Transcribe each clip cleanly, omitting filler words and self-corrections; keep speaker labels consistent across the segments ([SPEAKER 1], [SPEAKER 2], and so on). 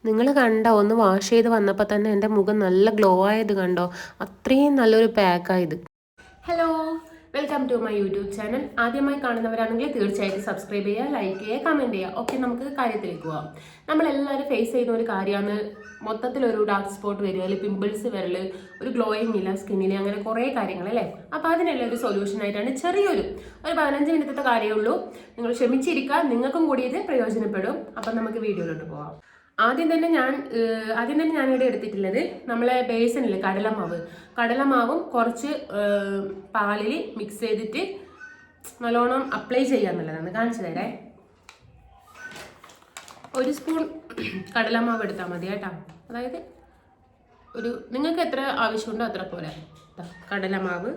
[SPEAKER 1] നിങ്ങൾ കണ്ടോ, ഒന്ന് വാഷ് ചെയ്ത് വന്നപ്പോൾ തന്നെ എൻ്റെ മുഖം നല്ല ഗ്ലോ ആയത് കണ്ടോ? അത്രയും നല്ലൊരു പാക്കായത്. Hello, welcome to my YouTube channel. ആദ്യമായി കാണുന്നവരാണെങ്കിൽ തീർച്ചയായിട്ടും സബ്സ്ക്രൈബ് ചെയ്യുക, ലൈക്ക് ചെയ്യുക, കമൻറ്റ് ചെയ്യുക. ഓക്കെ, നമുക്ക് കാര്യത്തിലേക്ക് പോവാം. നമ്മളെല്ലാവരും ഫേസ് ചെയ്യുന്ന ഒരു കാര്യമാണ് മൊത്തത്തിലൊരു ഡാർക്ക് സ്പോട്ട് വരിക, അല്ലെങ്കിൽ പിമ്പിൾസ് വരൽ, ഒരു ഗ്ലോയിങ് ഇല്ല സ്കിന്നിൽ, അങ്ങനെ കുറേ കാര്യങ്ങൾ അല്ലേ. അപ്പോൾ അതിനുള്ള ഒരു സൊല്യൂഷൻ ആയിട്ടാണ് ഒരു 15 മിനിറ്റത്തെ കാര്യമേ ഉള്ളൂ. നിങ്ങൾ ക്ഷമിച്ചിരിക്കുക, നിങ്ങൾക്കും കൂടി ഇത് പ്രയോജനപ്പെടും. അപ്പം നമുക്ക് വീഡിയോയിലോട്ട് പോവാം. ആദ്യം തന്നെ ഞാനിവിടെ എടുത്തിട്ടുള്ളത് നമ്മളെ ബേസനിൽ കടലമാവും കുറച്ച് പാലിൽ മിക്സ് ചെയ്തിട്ട് നല്ലോണം അപ്ലൈ ചെയ്യാന്നുള്ളതാണ്. കാണിച്ചു തരേ. 1 സ്പൂൺ കടലമാവ് എടുത്താൽ മതി കേട്ടോ. അതായത് നിങ്ങൾക്ക് എത്ര ആവശ്യമുണ്ടോ അത്ര പോലെ കടലമാവ്.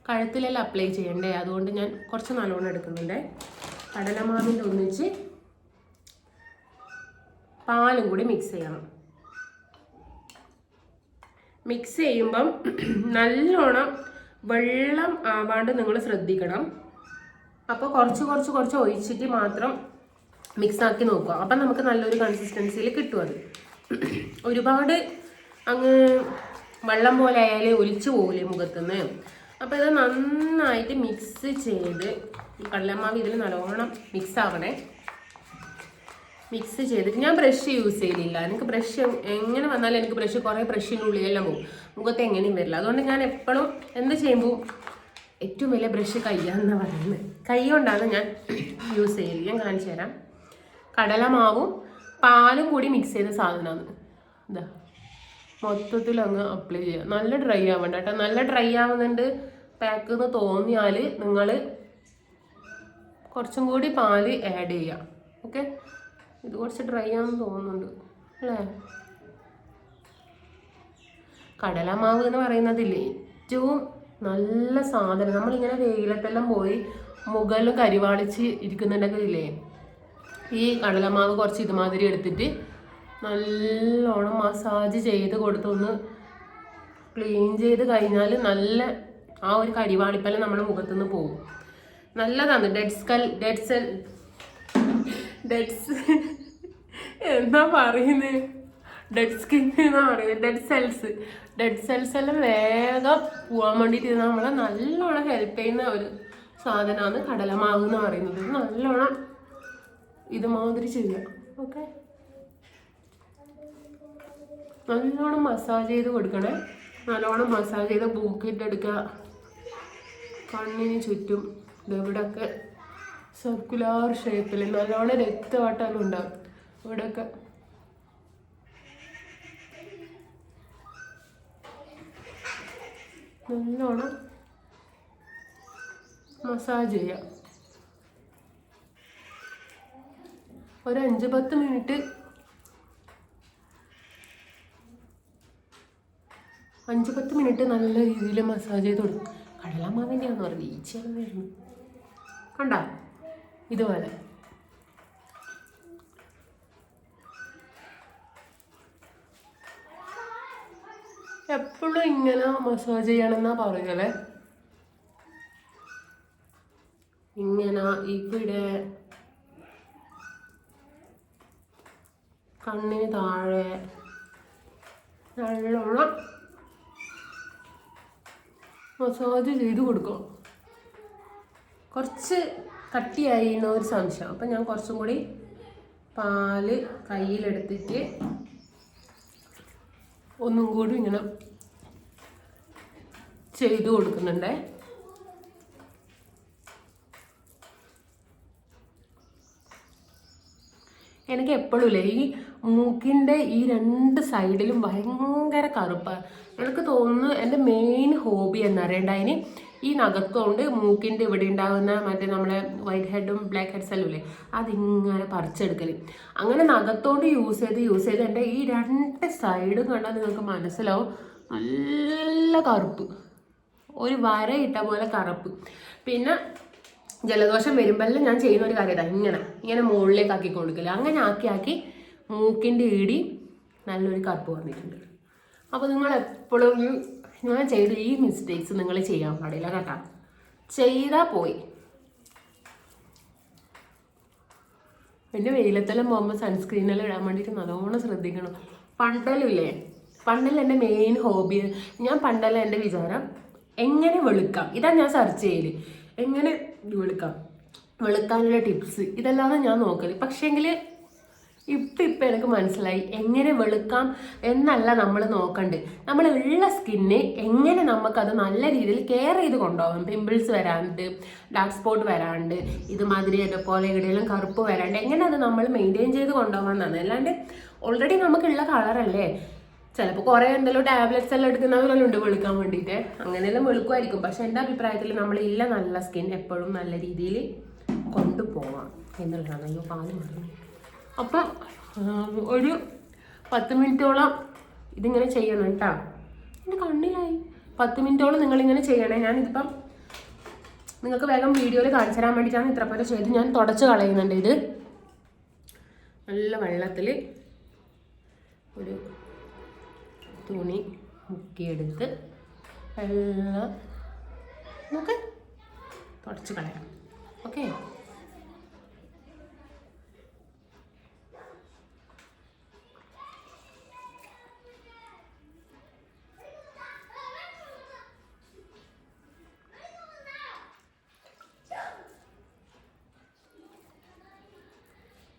[SPEAKER 1] കഴുത്തിലെല്ലാം അപ്ലൈ ചെയ്യണ്ടേ, അതുകൊണ്ട് ഞാൻ കുറച്ച് നല്ലോണം എടുക്കുന്നുണ്ട്. കടലമാവിൻ്റെ ഒന്നിച്ച് പാലും കൂടി മിക്സ് ചെയ്യണം. മിക്സ് ചെയ്യുമ്പം നല്ലോണം വെള്ളം ആവാണ്ട് നിങ്ങൾ ശ്രദ്ധിക്കണം. അപ്പോൾ കുറച്ച് ഒഴിച്ചിട്ട് മാത്രം മിക്സ് ആക്കി നോക്കുക. അപ്പം നമുക്ക് നല്ലൊരു കൺസിസ്റ്റൻസിയിൽ കിട്ടും. അത് ഒരുപാട് അങ്ങ് വെള്ളം പോലെ ആയാലും ഒലിച്ചു പോകില്ലേ മുഖത്തുനിന്ന്. അപ്പോൾ ഇത് നന്നായിട്ട് മിക്സ് ചെയ്ത് ഈ കടലമാവ് ഇതിൽ നല്ലോണം മിക്സ് ആവണേ. മിക്സ് ചെയ്തിട്ട് ഞാൻ ബ്രഷ് യൂസ് ചെയ്തില്ല. എനിക്ക് ബ്രഷ് എങ്ങനെ വന്നാലും എനിക്ക് കുറേ ബ്രഷിൻ്റെ ഉള്ളിലെല്ലാം പോകും, മുഖത്ത് എങ്ങനെയും വരില്ല. അതുകൊണ്ട് ഞാൻ എപ്പോഴും എന്ത് ചെയ്യുമ്പോൾ ഏറ്റവും വലിയ ബ്രഷ് കയ്യാണെന്നാണ് പറയുന്നത്. കൈ കൊണ്ടാണ് ഞാൻ യൂസ് ചെയ്യല്. ഞാൻ കാണിച്ചു തരാം. കടലമാവും പാലും കൂടി മിക്സ് ചെയ്ത സാധനമാണ്. ഇതാ മൊത്തത്തിൽ അങ്ങ് അപ്ലൈ ചെയ്യുക. നല്ല ഡ്രൈ ആവണ്ട കേട്ടോ. നല്ല ഡ്രൈ ആവുന്നുണ്ട് പാക്ക് എന്ന് തോന്നിയാൽ നിങ്ങൾ കുറച്ചും കൂടി പാല് ആഡ് ചെയ്യുക. ഓക്കെ, ഇത് കുറച്ച് ഡ്രൈ ആണെന്ന് തോന്നുന്നുണ്ട് അല്ലേ. കടലമാവ് എന്ന് പറയുന്നതില്ലേ ഏറ്റവും നല്ല സാധനം. നമ്മളിങ്ങനെ വെയിലത്തെല്ലാം പോയി മുകളിൽ കരിവാളിച്ച് ഇരിക്കുന്നുണ്ടെങ്കിലേ ഈ കടലമാവ് കുറച്ച് ഇതുമാതിരി എടുത്തിട്ട് നല്ലോണം മസാജ് ചെയ്ത് കൊടുത്തൊന്ന് ക്ലീൻ ചെയ്ത് കഴിഞ്ഞാൽ നല്ല ആ ഒരു കരിവാളിപ്പെല്ലാം നമ്മുടെ മുഖത്തുനിന്ന് പോകും. നല്ലതാണ്. എന്താ പറയുന്നത്, ഡെഡ് സ്കിൻ എന്നാ പറയുന്നത്. ഡെഡ് സെൽസ് എല്ലാം വേഗം പോകാൻ വേണ്ടിയിട്ട് നമ്മളെ നല്ലോണം ഹെൽപ്പ് ചെയ്യുന്ന ഒരു സാധനമാണ് കടലമാവ് എന്ന് പറയുന്നത്. നല്ലോണം ഇതുമാതിരി ചെയ്യുക. ഓക്കെ, നല്ലോണം മസാജ് ചെയ്ത് കൊടുക്കണേ. നല്ലോണം മസാജ് ചെയ്ത് ബൂക്കിട്ടെടുക്കുക. കണ്ണിന് ചുറ്റും ഇവിടെയൊക്കെ സർക്കുലർ ഷേപ്പിൽ നല്ലോണം രക്തവാട്ടം ഉണ്ടാവും. ഇവിടെയൊക്കെ നല്ലോണം മസാജ് ചെയ്യുക. ഒരു 5-10 മിനിറ്റ് 5-10 മിനിറ്റ് നല്ല രീതിയിൽ മസാജ് ചെയ്ത് കൊടുക്കും. കടലമാവിൻ്റെയാണെന്ന് പറഞ്ഞത് ഈച്ചയെല്ലാം വരുന്നു കണ്ട. ഇതുപോലെ എപ്പോഴും ഇങ്ങനെ മസാജ് ചെയ്യണമെന്നാ പറയല്ലേ. ഇങ്ങനെ ഇവിടെ കണ്ണിന് താഴെ നല്ലോണം മസാജ് ചെയ്ത് കൊടുക്കും. കുറച്ച് കട്ടിയായി എന്നൊരു സംശയം. അപ്പം ഞാൻ കുറച്ചും കൂടി പാല് കയ്യിലെടുത്തിട്ട് ഒന്നും കൂടി ഇങ്ങനെ ചെയ്ത് കൊടുക്കുന്നുണ്ടേ. എനിക്ക് എപ്പോഴും ഇല്ലേ ഈ മൂക്കിൻ്റെ ഈ 2 സൈഡിലും ഭയങ്കര കറുപ്പാണ്. എനിക്ക് തോന്നുന്നു എൻ്റെ മെയിൻ ഹോബി എന്നറിയണ്ടതിന് ഈ നഖത്തുകൊണ്ട് മൂക്കിൻ്റെ ഇവിടെ ഉണ്ടാകുന്ന മറ്റേ നമ്മളെ വൈറ്റ് ഹെഡും ബ്ലാക്ക് ഹെഡ്സ് എല്ലാം ഇല്ലേ അതിങ്ങനെ പറിച്ചെടുക്കൽ. അങ്ങനെ നഖത്തോണ്ട് യൂസ് ചെയ്ത് എൻ്റെ ഈ 2 സൈഡും കണ്ടാൽ നിങ്ങൾക്ക് മനസ്സിലാവും നല്ല കറുപ്പ്, ഒരു വരയിട്ട പോലെ കറുപ്പ്. പിന്നെ ജലദോഷം വരുമ്പോഴെല്ലാം ഞാൻ ചെയ്യുന്ന ഒരു കാര്യം ഇങ്ങനെ മുകളിലേക്ക് ആക്കി കൊടുക്കില്ല. അങ്ങനെ ആക്കി മൂക്കിൻ്റെ ഇടി നല്ലൊരു കറുപ്പ് വന്നിട്ടുണ്ട്. അപ്പോൾ നിങ്ങൾ എപ്പോഴും ഞാൻ ചെയ്ത ഈ മിസ്റ്റേക്സ് നിങ്ങൾ ചെയ്യാൻ പാടില്ല കേട്ടോ. ചെയ്താൽ പോയി. പിന്നെ വെയിലത്തെല്ലാം പോകുമ്പോൾ സൺസ്ക്രീനെല്ലാം ഇടാൻ വേണ്ടിയിട്ട് നല്ലോണം ശ്രദ്ധിക്കണം. പണ്ടലില്ലേ, പണ്ടൽ എൻ്റെ മെയിൻ ഹോബി. ഞാൻ പണ്ടല്ല എൻ്റെ വിചാരം എങ്ങനെ വെളുക്കാം, ഇതാ ഞാൻ സെർച്ച് ചെയ്യല്. എങ്ങനെ വെളുക്കാനുള്ള ടിപ്സ് ഇതെല്ലാം ഞാൻ നോക്കല്. പക്ഷേങ്കിൽ ഇപ്പം എനിക്ക് മനസ്സിലായി എങ്ങനെ വെളുക്കാം എന്നല്ല നമ്മൾ നോക്കണ്ട്. നമ്മൾ ഉള്ള സ്കിന്നെ എങ്ങനെ നമുക്കത് നല്ല രീതിയിൽ കെയർ ചെയ്ത് കൊണ്ടുപോകാം. പിമ്പിൾസ് വരാണ്ട്, ഡാർക്ക് സ്പോട്ട് വരാണ്ട്, ഇതുമാതിരി അതേപോലെ എവിടെയെല്ലാം കറുപ്പ് വരാണ്ട് എങ്ങനെ അത് നമ്മൾ മെയിൻറ്റെയിൻ ചെയ്ത് കൊണ്ടുപോകാമെന്നാണ്. അല്ലാണ്ട് ഓൾറെഡി നമുക്കുള്ള കളറല്ലേ. ചിലപ്പോൾ കുറേ എന്തെങ്കിലും ടാബ്ലറ്റ്സ് എല്ലാം എടുക്കുന്നവരെല്ലാം ഉണ്ട് വെളുക്കാൻ വേണ്ടിയിട്ട്, അങ്ങനെയെല്ലാം വെളുക്കുമായിരിക്കും. പക്ഷെ എൻ്റെ അഭിപ്രായത്തിൽ നമ്മളില്ല നല്ല സ്കിൻ എപ്പോഴും നല്ല രീതിയിൽ കൊണ്ടുപോകാം എന്നുള്ളതാണ്. അയ്യോ പാല് മാറുന്നു. അപ്പം ഒരു 10 മിനിറ്റോളം ഇതിങ്ങനെ ചെയ്യണം കേട്ടോ. എൻ്റെ കണ്ണിലായി 10 മിനിറ്റോളം നിങ്ങളിങ്ങനെ ചെയ്യണേ. ഞാനിതിപ്പം നിങ്ങൾക്ക് വേഗം വീഡിയോയിൽ കാണിച്ചു തരാൻ വേണ്ടിയിട്ടാണ് ഇത്ര പോലെ ചെയ്ത് ഞാൻ തുടച്ച് കളയുന്നുണ്ട്. ഇത് നല്ല വെള്ളത്തിൽ ഒരു തുണി മുക്കിയെടുത്ത് വെള്ളം നമുക്ക് തുടച്ച് കളയാം. ഓക്കെ,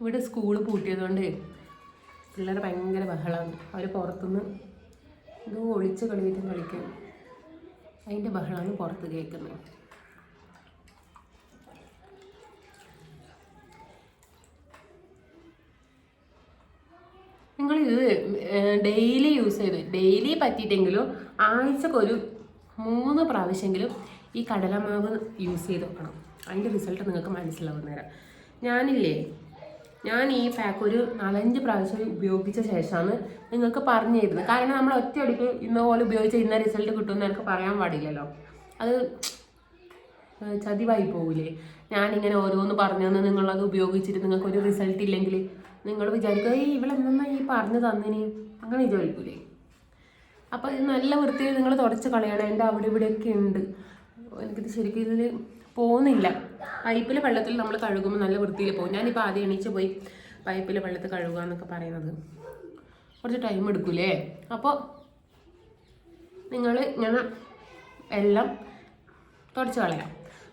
[SPEAKER 1] ഇവിടെ സ്കൂൾ പൂട്ടിയതുകൊണ്ട് പിള്ളേർ ഭയങ്കര ബഹളമാണ്. അവർ പുറത്തുനിന്ന് ഇത് ഒളിച്ച് കളിക്കും. അതിൻ്റെ ബഹളമാണ് പുറത്ത് കേൾക്കുന്നത്. നിങ്ങളിത് ഡെയിലി യൂസ് ചെയ്ത്, ഡെയിലി പറ്റിയിട്ടെങ്കിലും ആഴ്ചക്കൊരു 3 പ്രാവശ്യമെങ്കിലും ഈ കടലമാവ് യൂസ് ചെയ്ത് വെക്കണം. അതിൻ്റെ റിസൾട്ട് നിങ്ങൾക്ക് മനസ്സിലാവുന്ന നേരം. ഞാൻ ഈ പാക്ക് ഒരു 4-5 പ്രാവശ്യം ഉപയോഗിച്ച ശേഷമാണ് നിങ്ങൾക്ക് പറഞ്ഞു തരുന്നത്. കാരണം നമ്മൾ ഒറ്റയടിക്ക് ഇന്ന പോലെ ഉപയോഗിച്ച് ഇന്ന റിസൾട്ട് കിട്ടുമെന്ന് എനിക്ക് പറയാൻ പാടില്ലല്ലോ. അത് ചതിവായി പോകില്ലേ. ഞാനിങ്ങനെ ഓരോന്ന് പറഞ്ഞു തന്ന് നിങ്ങളത് ഉപയോഗിച്ചിട്ട് നിങ്ങൾക്ക് ഒരു റിസൾട്ട് ഇല്ലെങ്കിൽ നിങ്ങൾ വിചാരിക്കുക ഇവളെന്നാ ഈ പറഞ്ഞു തന്നിനി, അങ്ങനെ വിചാരിക്കൂലേ. അപ്പോൾ ഇത് നല്ല വൃത്തിയിൽ നിങ്ങൾ തുടച്ച് കളയണം. എൻ്റെ അവിടെ ഇവിടെയൊക്കെ ഉണ്ട്. എനിക്കിത് ശരിക്കും ഇതിൽ പോകുന്നില്ല. പൈപ്പിലെ വെള്ളത്തിൽ നമ്മൾ കഴുകുമ്പോൾ നല്ല വൃത്തിയിൽ പോകും. ഞാനിപ്പോൾ ആദ്യം എണീച്ച് പോയി പൈപ്പിലെ വെള്ളത്തിൽ കഴുകുക എന്നൊക്കെ പറയുന്നത് കുറച്ച് ടൈം എടുക്കൂലേ. അപ്പോൾ നിങ്ങൾ ഇങ്ങനെ എല്ലാം തുടച്ച് കളയാം.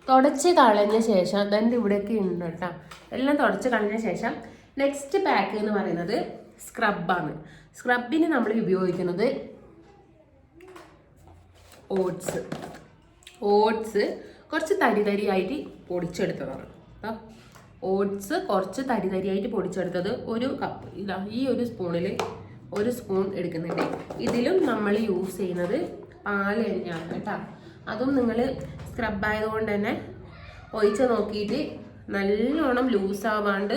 [SPEAKER 1] തുടച്ച് കളഞ്ഞ ശേഷം അതിൻ്റെ ഇവിടെയൊക്കെ ഉണ്ട് കേട്ടോ. എല്ലാം തുടച്ച് കളഞ്ഞ ശേഷം നെക്സ്റ്റ് പാക്ക് എന്ന് പറയുന്നത് സ്ക്രബാണ്. സ്ക്രബിന് നമ്മൾ ഉപയോഗിക്കുന്നത് ഓട്സ് കുറച്ച് തരിതരിയായിട്ട് പൊടിച്ചെടുത്തതാണ്. ഓട്സ് കുറച്ച് തരിതരിയായിട്ട് പൊടിച്ചെടുത്തത് 1 കപ്പ്. ഇതാ ഈ ഒരു സ്പൂണിൽ 1 സ്പൂൺ എടുക്കുന്നുണ്ട്. ഇതിലും നമ്മൾ യൂസ് ചെയ്യുന്നത് പാൽ തന്നെയാണ് കേട്ടോ. അതും നിങ്ങൾ സ്ക്രബ് ആയതുകൊണ്ട് തന്നെ ഒഴിച്ച് നോക്കിയിട്ട് നല്ലോണം ലൂസാവാണ്ട്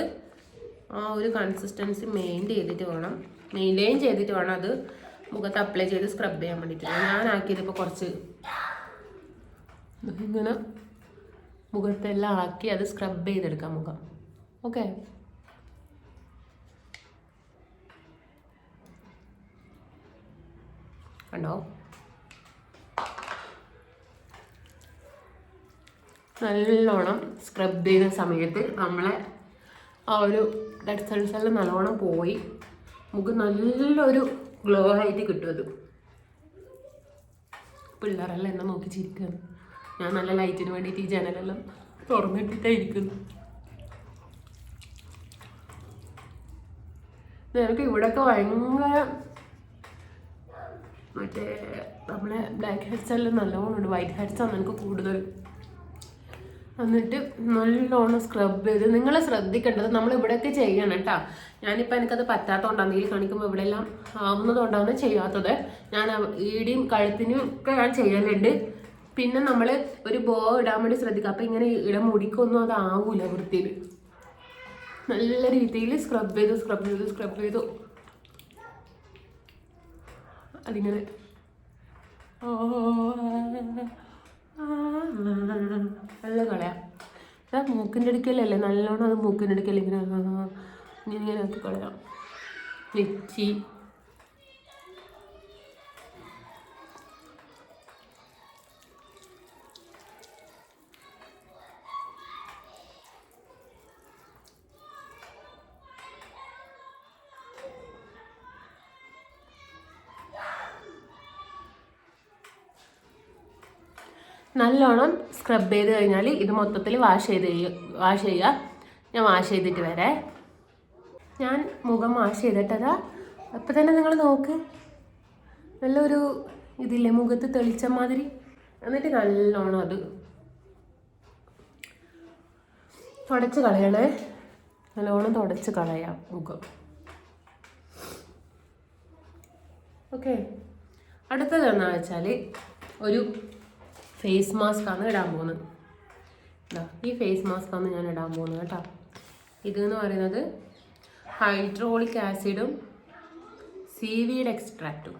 [SPEAKER 1] ആ ഒരു കൺസിസ്റ്റൻസി മെയിൻറ്റെയിൻ ചെയ്തിട്ട് വേണം അത് മുഖത്ത് അപ്ലൈ ചെയ്ത് സ്ക്രബ് ചെയ്യാൻ വേണ്ടിയിട്ട്. ഞാനാക്കിയതിപ്പോൾ കുറച്ച് ഇങ്ങനെ മുഖത്തെല്ലാം ആക്കി അത് സ്ക്രബ് ചെയ്തെടുക്കാം മുഖം. ഓക്കെ, കണ്ടോ നല്ലോണം സ്ക്രബ് ചെയ്യുന്ന സമയത്ത് നമ്മളെ ആ ഒരു ഡെഡ് സെൽസ് എല്ലാം നല്ലോണം പോയി മുഖം നല്ലൊരു ഗ്ലോ ആയിട്ട് കിട്ടും. അത് പിള്ളേരെല്ലാം എന്നെ നോക്കി ചിരിക്കുന്നു. ഞാൻ നല്ല ലൈറ്റിന് വേണ്ടിയിട്ട് ഈ ജനലെല്ലാം തുറന്നിട്ടിട്ടായിരിക്കുന്നു. എനിക്ക് ഇവിടെയൊക്കെ ഭയങ്കര മറ്റേ നമ്മളെ ബ്ലാക്ക് ഹെഡ്സ് എല്ലാം നല്ലോണം ഉണ്ട്. വൈറ്റ് ഹെഡ്സാണ് എനിക്ക് കൂടുതൽ. എന്നിട്ട് നല്ലോണം സ്ക്രബ് ചെയ്ത് നിങ്ങൾ ശ്രദ്ധിക്കേണ്ടത് നമ്മൾ ഇവിടെയൊക്കെ ചെയ്യണം കേട്ടോ. ഞാനിപ്പോൾ എനിക്കത് പറ്റാത്തതുകൊണ്ടാണ് ഇതിൽ കാണിക്കുമ്പോൾ ഇവിടെ എല്ലാം ആവുന്നതുകൊണ്ടാണ് ചെയ്യാത്തത്. ഞാൻ ഈടിയും കഴുത്തിനും ഒക്കെ ഞാൻ ചെയ്യലുണ്ട്. പിന്നെ നമ്മൾ ഒരു ബോ ഇടാൻ വേണ്ടി ശ്രദ്ധിക്കുക. അപ്പം ഇങ്ങനെ മുടിക്കൊന്നും അത് ആവൂല വൃത്തിയിൽ. നല്ല രീതിയിൽ സ്ക്രബ് ചെയ്തു അതിങ്ങനെ നല്ല കളയാം. മൂക്കിൻ്റെ അടുക്കലല്ലേ നല്ലോണം അത് മൂക്കിൻ്റെ അടുക്കൽ ഇങ്ങനെ ആക്കി കളയാം. നെറ്റി നല്ലോണം സ്ക്രബ് ചെയ്ത് കഴിഞ്ഞാൽ ഇത് മൊത്തത്തിൽ വാഷ് ചെയ്യുക. ഞാൻ വാഷ് ചെയ്തിട്ട് വരെ. ഞാൻ മുഖം വാഷ് ചെയ്തിട്ടതാ അപ്പം തന്നെ നിങ്ങൾ നോക്ക്, നല്ലൊരു ഇതില്ലേ മുഖത്ത് തെളിച്ച മാതിരി. എന്നിട്ട് നല്ലോണം അത് തുടച്ച് കളയണേ, നല്ലോണം തുടച്ച് കളയാം മുഖം. ഓക്കെ, അടുത്തത് എന്താ വെച്ചാൽ ഒരു ഫേസ് മാസ്ക് ആണ് ഇടാൻ പോകുന്നത്. ഈ ഫേസ് മാസ്ക് ആണ് ഞാൻ ഇടാൻ പോകുന്നത് കേട്ടോ. ഇതെന്ന് പറയുന്നത് ഹൈഡ്രോളിക് ആസിഡും സീവീഡ് എക്സ്ട്രാക്റ്റും.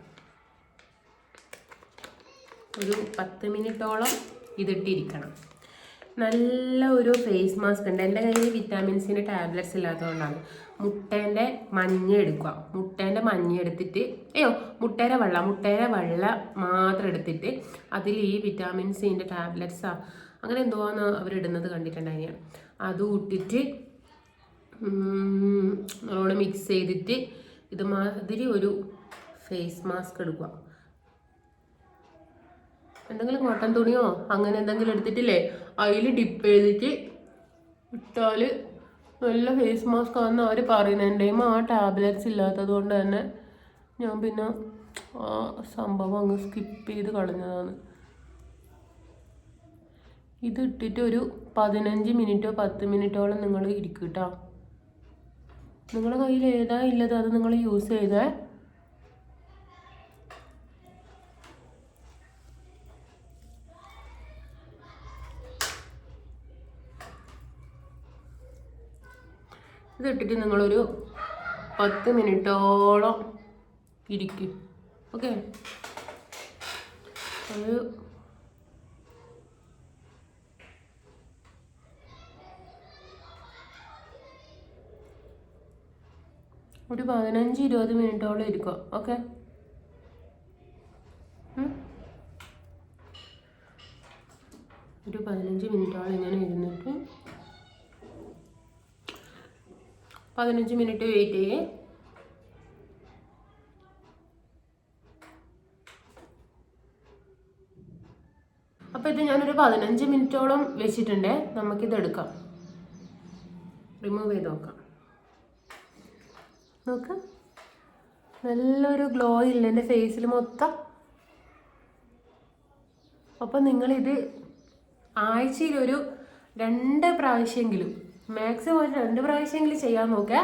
[SPEAKER 1] ഒരു 10 മിനിറ്റോളം ഇതിട്ടിരിക്കണം. നല്ല ഒരു ഫേസ് മാസ്ക് ഉണ്ട്. എൻ്റെ കയ്യിൽ വിറ്റാമിൻസിൻ്റെ ടാബ്ലറ്റ്സ് ഇല്ലാത്തതുകൊണ്ടാണ്. മുട്ടേൻ്റെ മഞ്ഞ എടുക്കുക. മുട്ടേൻ്റെ മഞ്ഞ എടുത്തിട്ട് മുട്ടേൻ്റെ വെള്ള മാത്രം എടുത്തിട്ട് അതിൽ ഈ വിറ്റാമിൻ സിൻ്റെ ടാബ്ലറ്റ്സാ അങ്ങനെ എന്തോന്ന് അവരിടുന്നത് കണ്ടിട്ടുണ്ടായിരുന്നു. അതും ഇട്ടിട്ട് നല്ലോണം മിക്സ് ചെയ്തിട്ട് ഇതുമാതിരി ഒരു ഫേസ് മാസ്ക് എടുക്കുക. എന്തെങ്കിലും കോട്ടൺ തുണിയോ അങ്ങനെ എന്തെങ്കിലും എടുത്തിട്ടില്ലേ അതിൽ ഡിപ്പ് ചെയ്തിട്ട് ഇട്ടാൽ നല്ല ഫേസ് മാസ്ക് ആണെന്ന് അവർ പറയുന്നത്. എൻ്റെ ആ ടാബ്ലറ്റ്സ് ഇല്ലാത്തത് കൊണ്ട് തന്നെ ഞാൻ പിന്നെ ആ സംഭവം അങ്ങ് സ്കിപ്പ് ചെയ്ത് കളഞ്ഞതാണ്. ഇത് ഇട്ടിട്ട് ഒരു 15 മിനിറ്റോ 10 മിനിറ്റോളം നിങ്ങൾ ഇരിക്കും കേട്ടോ. നിങ്ങളുടെ കയ്യിൽ ഏതാ ഇല്ലത് അത് നിങ്ങൾ യൂസ് ചെയ്തേ. ഇതിട്ടിട്ട് നിങ്ങളൊരു 10 മിനിറ്റോളം ഇരിക്കും. ഓക്കെ, ഒരു 15-20 മിനിറ്റോളം ഇരിക്കുക. ഓക്കെ, ഒരു 15 മിനിറ്റോളം ഇങ്ങനെ ഇരുന്നിട്ട് 15 മിനിറ്റ് വെയിറ്റ് ചെയ്യേ. അപ്പോൾ ഇത് ഞാനൊരു 15 മിനിറ്റോളം വെച്ചിട്ടുണ്ട്. നമുക്കിത് എടുക്കാം, റിമൂവ് ചെയ്ത് നോക്കാം. നോക്ക്, നല്ലൊരു ഗ്ലോ ഇല്ല എൻ്റെ ഫേസിൽ മൊത്തം. അപ്പോൾ നിങ്ങളിത് ആഴ്ചയിലൊരു 2 പ്രാവശ്യമെങ്കിലും, മാക്സിമം ഒരു 2 പ്രാവശ്യമെങ്കിലും ചെയ്യാൻ നോക്കുക.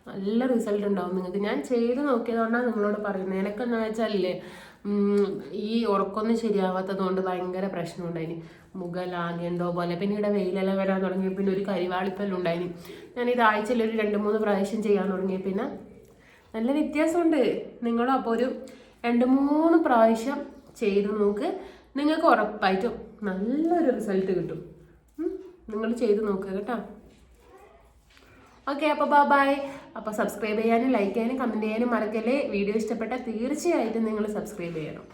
[SPEAKER 1] നല്ല റിസൾട്ട് ഉണ്ടാവും നിങ്ങൾക്ക്. ഞാൻ ചെയ്ത് നോക്കിയതുകൊണ്ടാണ് നിങ്ങളോട് പറയുന്നത്. എനിക്കെന്ന് വെച്ചാലില്ലേ ഈ ഉറക്കമൊന്നും ശരിയാവാത്തത് കൊണ്ട് ഭയങ്കര പ്രശ്നം ഉണ്ടായിന്. മുഖലാകെ എന്തോ പോലെ. പിന്നെ ഇവിടെ വെയിലെല്ലാം വരാൻ തുടങ്ങി പിന്നെ ഒരു കരിവാളിപ്പെല്ലാം ഉണ്ടായിന്. ഞാനിത് ആഴ്ചയിൽ ഒരു 2-3 പ്രാവശ്യം ചെയ്യാൻ തുടങ്ങിയ പിന്നെ നല്ല വ്യത്യാസമുണ്ട്. നിങ്ങളും അപ്പോൾ ഒരു 2-3 പ്രാവശ്യം ചെയ്ത് നോക്ക്, നിങ്ങൾക്ക് ഉറപ്പായിട്ടും നല്ലൊരു റിസൾട്ട് കിട്ടും. നിങ്ങൾ ചെയ്ത് നോക്കുക കേട്ടോ. ഓക്കെ, അപ്പോൾ ബൈ. അപ്പോൾ സബ്സ്ക്രൈബ് ചെയ്യാനും ലൈക്ക് ചെയ്യാനും കമൻറ്റ് ചെയ്യാനും മറക്കല്ലേ. വീഡിയോ ഇഷ്ടപ്പെട്ടാൽ തീർച്ചയായിട്ടും നിങ്ങൾ സബ്സ്ക്രൈബ് ചെയ്യണം.